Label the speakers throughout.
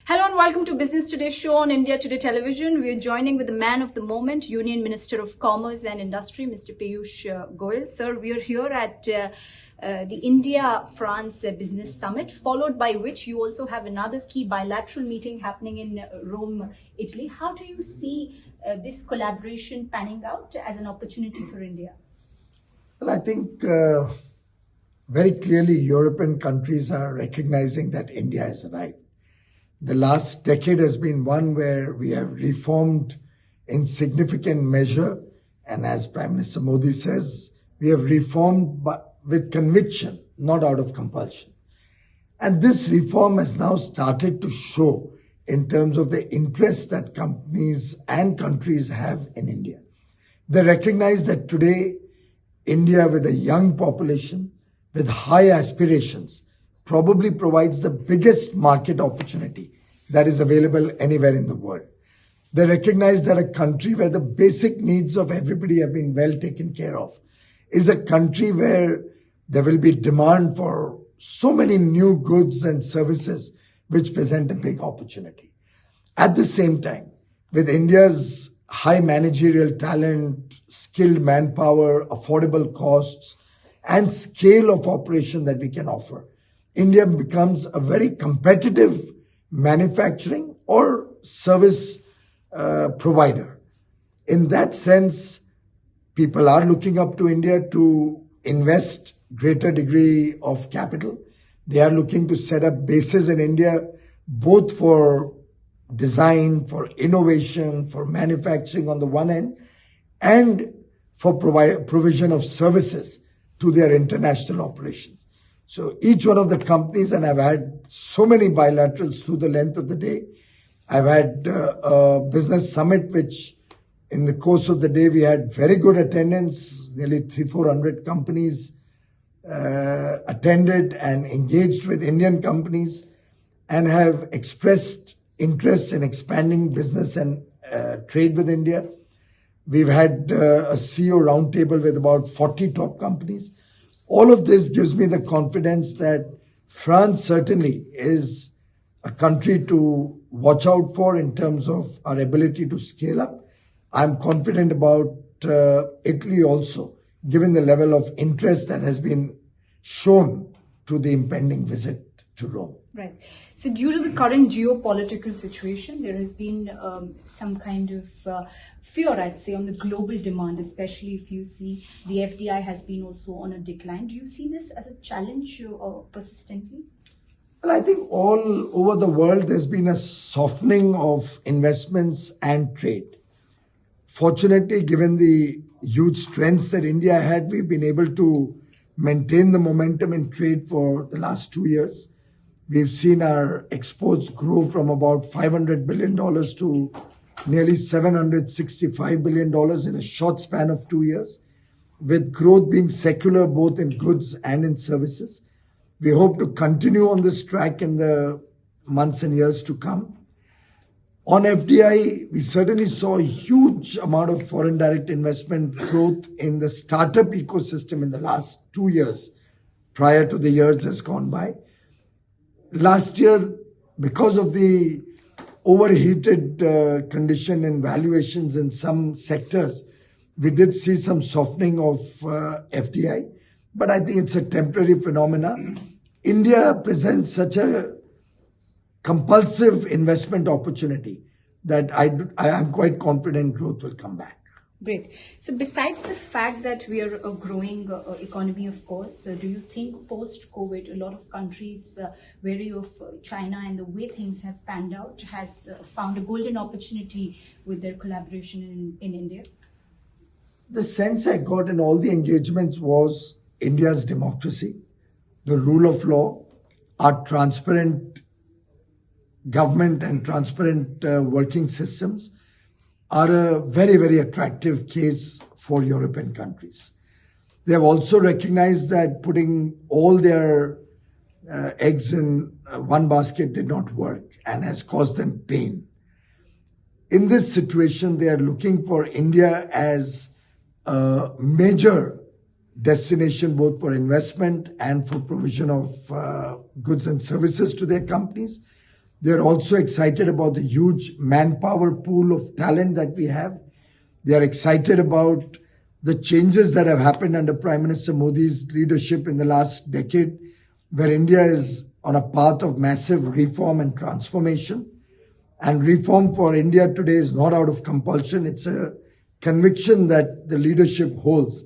Speaker 1: Hello and welcome to Business Today show on India Today Television. We are joining with the man of the moment, Union Minister of Commerce and Industry, Mr. Piyush Goyal. Sir, we are here at the India-France Business Summit, followed by which you also have another key bilateral meeting happening in Rome, Italy. How do you see this collaboration panning out as an opportunity for India?
Speaker 2: Well, I think very clearly European countries are recognizing that India is right. The last decade has been one where we have reformed in significant measure. And as Prime Minister Modi says, we have reformed but with conviction, not out of compulsion. And this reform has now started to show in terms of the interest that companies and countries have in India. They recognize that today, India with a young population, with high aspirations, probably provides the biggest market opportunity that is available anywhere in the world. They recognize that a country where the basic needs of everybody have been well taken care of is a country where there will be demand for so many new goods and services which present a big opportunity. At the same time, with India's high managerial talent, skilled manpower, affordable costs, and scale of operation that we can offer, India becomes a very competitive manufacturing or service provider. In that sense, people are looking up to India to invest greater degree of capital. They are looking to set up bases in India, both for design, for innovation, for manufacturing on the one end, and for provision of services to their international operations. So each one of the companies, and I've had so many bilaterals through the length of the day. I've had a business summit, which in the course of the day, we had very good attendance. Nearly 300-400 companies attended and engaged with Indian companies and have expressed interest in expanding business and trade with India. We've had a CEO roundtable with about 40 top companies. All of this gives me the confidence that France certainly is a country to watch out for in terms of our ability to scale up. I'm confident about Italy also, given the level of interest that has been shown to the impending visit to Rome.
Speaker 1: Right. So due to the current geopolitical situation, there has been some kind of fear, I'd say, on the global demand, especially if you see the FDI has been also on a decline. Do you see this as a challenge persistently?
Speaker 2: Well, I think all over the world, there's been a softening of investments and trade. Fortunately, given the huge strengths that India had, we've been able to maintain the momentum in trade for the last 2 years. We've seen our exports grow from about $500 billion to nearly $765 billion in a short span of 2 years, with growth being secular both in goods and in services. We hope to continue on this track in the months and years to come. On FDI, we certainly saw a huge amount of foreign direct investment growth in the startup ecosystem in the last 2 years, prior to the years that's gone by. Last year, because of the overheated condition and valuations in some sectors, we did see some softening of FDI, but I think it's a temporary phenomena. India presents such a compulsive investment opportunity that I am quite confident growth will come back.
Speaker 1: Great. So besides the fact that we are a growing economy, of course, do you think post-COVID, a lot of countries wary of China and the way things have panned out has found a golden opportunity with their collaboration in India?
Speaker 2: The sense I got in all the engagements was India's democracy, the rule of law, our transparent government and transparent working systems are a very, very attractive case for European countries. They have also recognized that putting all their eggs in one basket did not work and has caused them pain. In this situation, they are looking for India as a major destination both for investment and for provision of goods and services to their companies. They're also excited about the huge manpower pool of talent that we have. They are excited about the changes that have happened under Prime Minister Modi's leadership in the last decade, where India is on a path of massive reform and transformation. And reform for India today is not out of compulsion. It's a conviction that the leadership holds,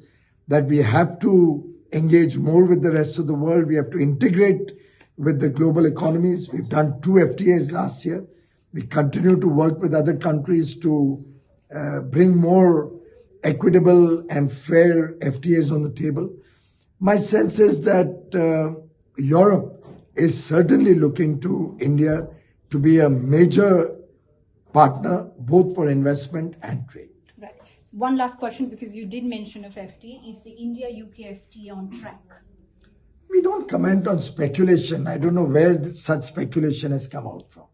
Speaker 2: that we have to engage more with the rest of the world. We have to integrate with the global economies. We've done 2 FTAs last year. We continue to work with other countries to bring more equitable and fair FTAs on the table. My sense is that Europe is certainly looking to India to be a major partner both for investment and trade.
Speaker 1: Right. One last question, because you did mention of FTA. Is the India-UK FTA on track?
Speaker 2: We don't comment on speculation. I don't know where such speculation has come out from.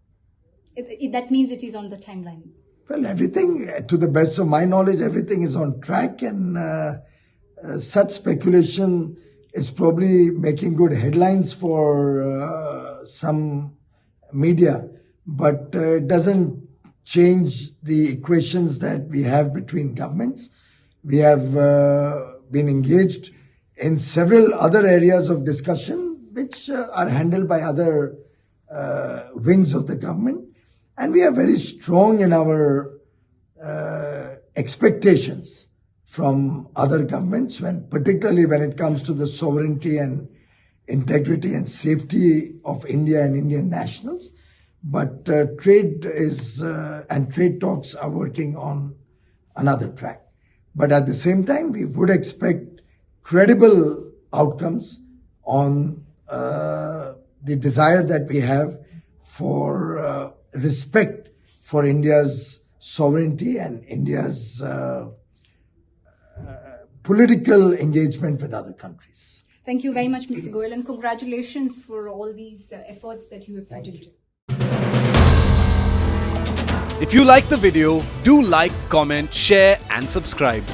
Speaker 1: That means it is on the timeline.
Speaker 2: Well, everything, to the best of my knowledge, everything is on track, and such speculation is probably making good headlines for some media, but it doesn't change the equations that we have between governments. We have been engaged in several other areas of discussion which are handled by other wings of the government. And we are very strong in our expectations from other governments, particularly when it comes to the sovereignty and integrity and safety of India and Indian nationals. But trade and trade talks are working on another track. But at the same time, we would expect credible outcomes on the desire that we have for respect for India's sovereignty and India's political engagement with other countries.
Speaker 1: Thank you very much, Mr. Goyal, and congratulations for all these efforts that you have put into.
Speaker 3: If you like the video, do like, comment, share and subscribe.